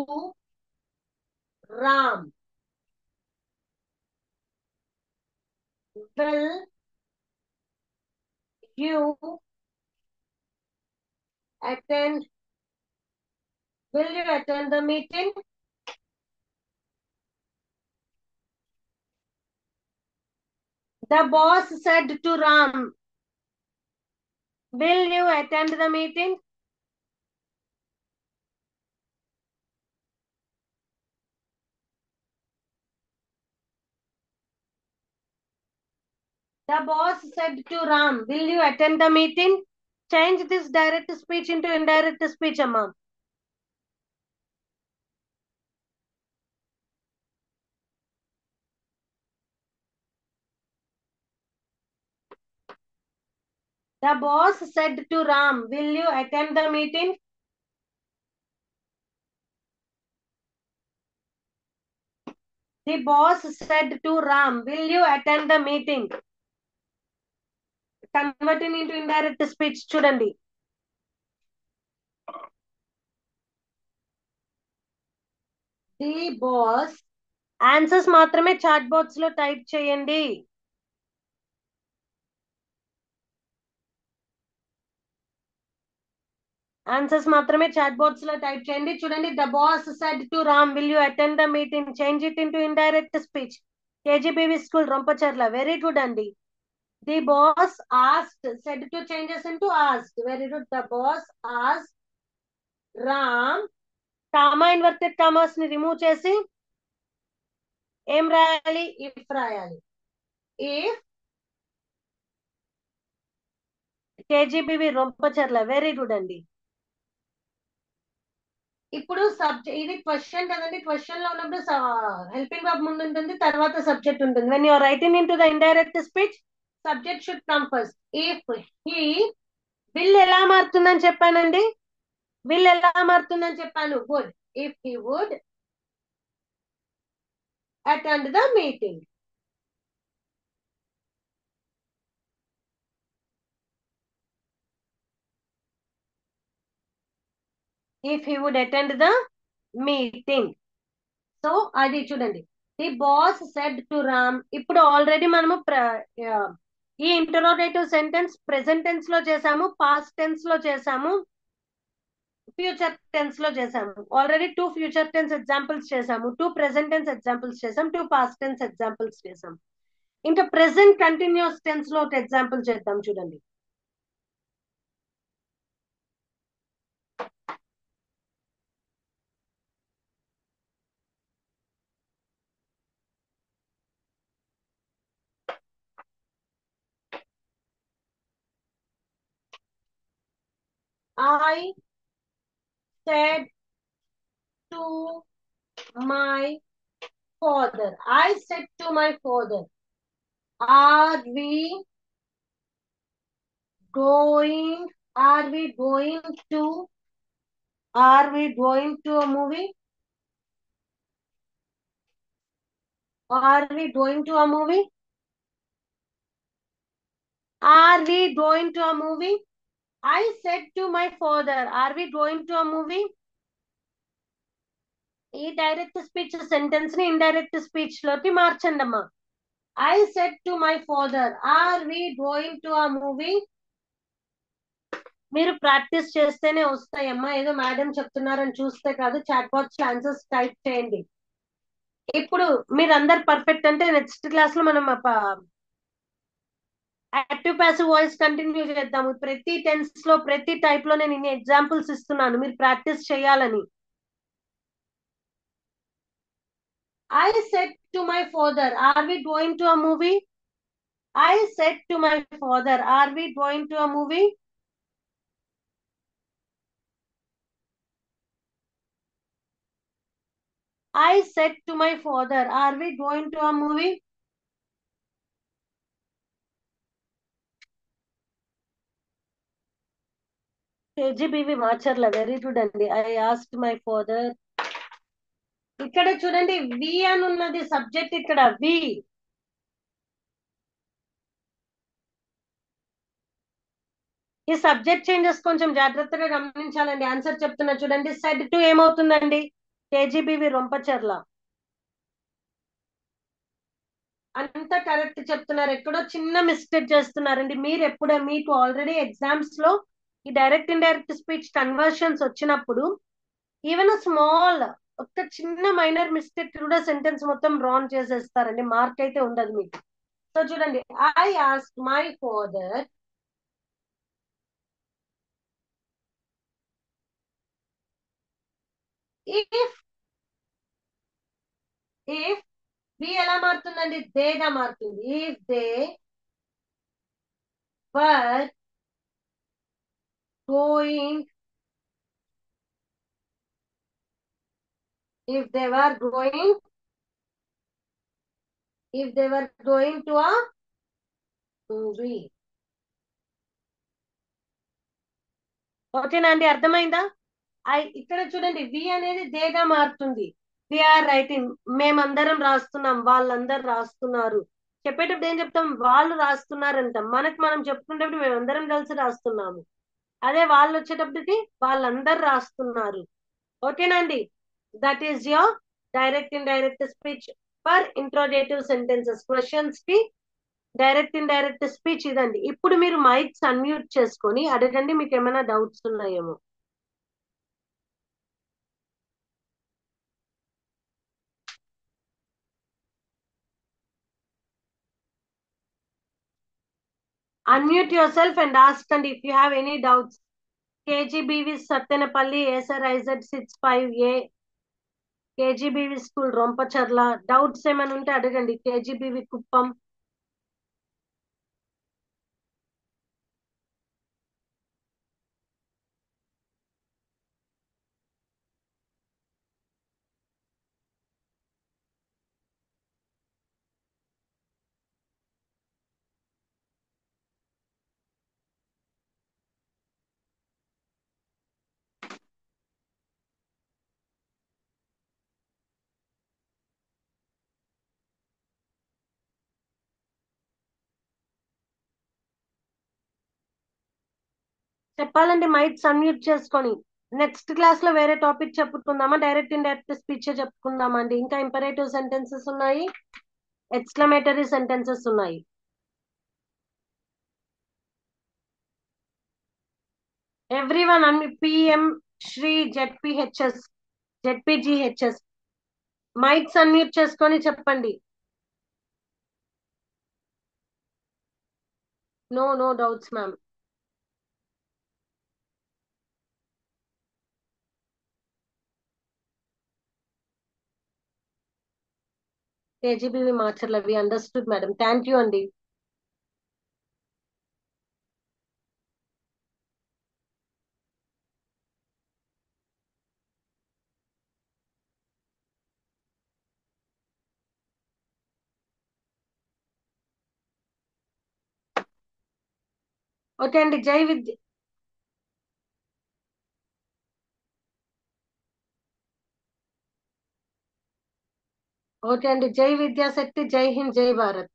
Ram, will you attend? Will you attend the meeting? The boss said to Ram, will you attend the meeting? The boss said to Ram, will you attend the meeting? Change this direct speech into indirect speech, Amma. The boss said to Ram, will you attend the meeting? The boss said to Ram, will you attend the meeting? Converting into indirect speech చూడండి. The boss. Answers మాత్రమే chat box లో type చేయండి. Answers మాత్రమే chat box లో type చేయండి. చూడండి, the boss said to Ram, will you attend the meeting? Change it into indirect speech. KGBV school Rompacharla very good అండి. The boss asked, said to changes into asked. Very good. The boss asked Ram. Comma inverted commas ని remove చేసి ఏం రాయాలి? If రాయాలి. If KGBV Rompacharla very good అండి. ఇప్పుడు subject ఇది question కదండి. క్వశ్చన్ లో ఉన్నప్పుడు హెల్పింగ్ వర్బ్ ముందు ఉంటుంది, తర్వాత సబ్జెక్ట్ ఉంటుంది. When you're writing into the indirect speech, subject should come first. If he, will ఎలా మారుతుందని చెప్పానండి? విల్ ఎలా మారుతుందని చెప్పాను? Would. If he would attend the meeting. If he would attend the meeting. So అది చూడండి, the boss said to Ram. ఇప్పుడు already మనము ఈ ఇంటరోగేటివ్ సెంటెన్స్ ప్రెసెంట్ టెన్స్ లో చేసాము, పాస్ట్ టెన్స్ లో చేసాము. ఫ్యూచర్ టెన్స్ లో చేసాము ఆల్రెడీ. 2 ఫ్యూచర్ టెన్స్ ఎగ్జాంపుల్స్ చేసాము, 2 ప్రెసెంట్ టెన్స్ ఎగ్జాంపుల్స్ చేసాం, 2 పాస్ట్ టెన్స్ ఎగ్జాంపుల్స్ చేసాం. ఇంకా ప్రెసెంట్ కంటిన్యూస్ టెన్స్ లో ఒక ఎగ్జాంపుల్ చేద్దాం చూడండి. I said to my father. I said to my father, are we going, are we going to, are we going to a movie? Are we going to a movie? Are we going to a movie? I said to my father, are we going to a movie? ఈ direct speech sentence ని indirect speech లోకి మార్చండి అమ్మా. I said to my father, are we going to a movie? మీరు practice చేస్తేనే వస్తాయమ్మా, ఏదో madam చెప్తున్నారని చూస్తే కాదు. చాట్ బాక్స్ లో ఆన్సర్స్ టైప్ చేయండి. ఇప్పుడు మీరందరు పర్ఫెక్ట్ అంటే నెక్స్ట్ క్లాస్ లో మనం యాక్టివ్ ప్యాసివ్ వాయిస్ కంటిన్యూ చేద్దాము. ప్రతి టెన్స్ లో ప్రతి టైప్ లో నేను ఇన్ని ఎగ్జాంపుల్స్ ఇస్తున్నాను, మీరు ప్రాక్టీస్ చేయాలని. I said to my father, are we going to a movie? I said to my father, are we going to a movie? I said to my father, are we going to a movie? KGBV మార్చర్ల, very good అండి. I asked my father. ఇక్కడ చూడండి, వి అని ఉన్నది subject, ఇక్కడ వి. ఈ subject changes కొంచెం జాగ్రత్తగా గమనించాలండి. ఆన్సర్ చెప్తున్నా చూడండి. సెడ్ టు ఏమవుతుందండి? కేజీబీవి రొంపచర్ల. అంత కరెక్ట్ చెప్తున్నారు, ఎక్కడో చిన్న మిస్టేక్ చేస్తున్నారండి. మీరు ఎప్పుడో మీకు ఆల్రెడీ ఎగ్జామ్స్ లో ఈ డైరెక్ట్ ఇండైరెక్ట్ స్పీచ్ కన్వర్షన్స్ వచ్చినప్పుడు ఈవెన్ స్మాల్ ఒక చిన్న మైనర్ మిస్టేక్ కూడా సెంటెన్స్ మొత్తం రాంగ్ చేసేస్తారండి, మార్క్ అయితే ఉండదు మీకు. సో చూడండి, I ask my father if, if be ఎలా మారుతుందండి? దేగా మారుతుంది. If they were going, if they were going, if they were going to a movie. ఓకేనా అండి, అర్థమైందా? ఇక్కడ చూడండి, వి అనేది దేగా మారుతుంది. వి ఆర్ రైటింగ్, మేమందరం రాస్తున్నాం, వాళ్ళందరూ రాస్తున్నారు. చెప్పేటప్పుడు ఏం చెప్తాం? వాళ్ళు రాస్తున్నారు అంటాం. మనకు మనం చెప్పుకునేటప్పుడు మేమందరం కలిసి రాస్తున్నాము. అదే వాళ్ళు వచ్చేటప్పటికి వాళ్ళందరూ రాస్తున్నారు. ఓకేనా అండి? That is your direct in direct speech for interrogative sentences. Questions కి డైరెక్ట్ ఇన్ డైరెక్ట్ స్పీచ్ ఇదండి. ఇప్పుడు మీరు మైక్స్ అన్మ్యూట్ చేసుకొని అడగండి, మీకు ఏమైనా డౌట్స్ ఉన్నాయేమో. Unmute yourself and ask, and if you have any doubts. KGBV Satyanapalli, SRIZ65A, KGBV School Rompacharla. Doubts ఏమైనా ఉంటే అడగండి. KGBV Kuppam. చెప్పాలండి, మైక్స్ అన్మ్యూట్ చేసుకొని. నెక్స్ట్ క్లాస్ లో వేరే టాపిక్ చెప్పుకుందామా? డైరెక్ట్ ఇండైరెక్ట్ స్పీచ్ చెప్పుకుందామా అండి? ఇంకా ఇంపరేటివ్ సెంటెన్సెస్ ఉన్నాయి, ఎక్స్క్లమేటరీ సెంటెన్సెస్ ఉన్నాయి. ఎవ్రీ వన్ అన్ని PM Shri ZPHS, ZPGHS. Mics unmute చేసుకొని చెప్పండి. No no doubts ma'am. KGBV మార్చర్లు అవి అండర్స్టూడ్ మేడం. థ్యాంక్ యూ అండి. ఓకే అండి. జై విద్య. ఓకే అండి. జై విద్యాశక్తి, జై హింద్, జై భారత్.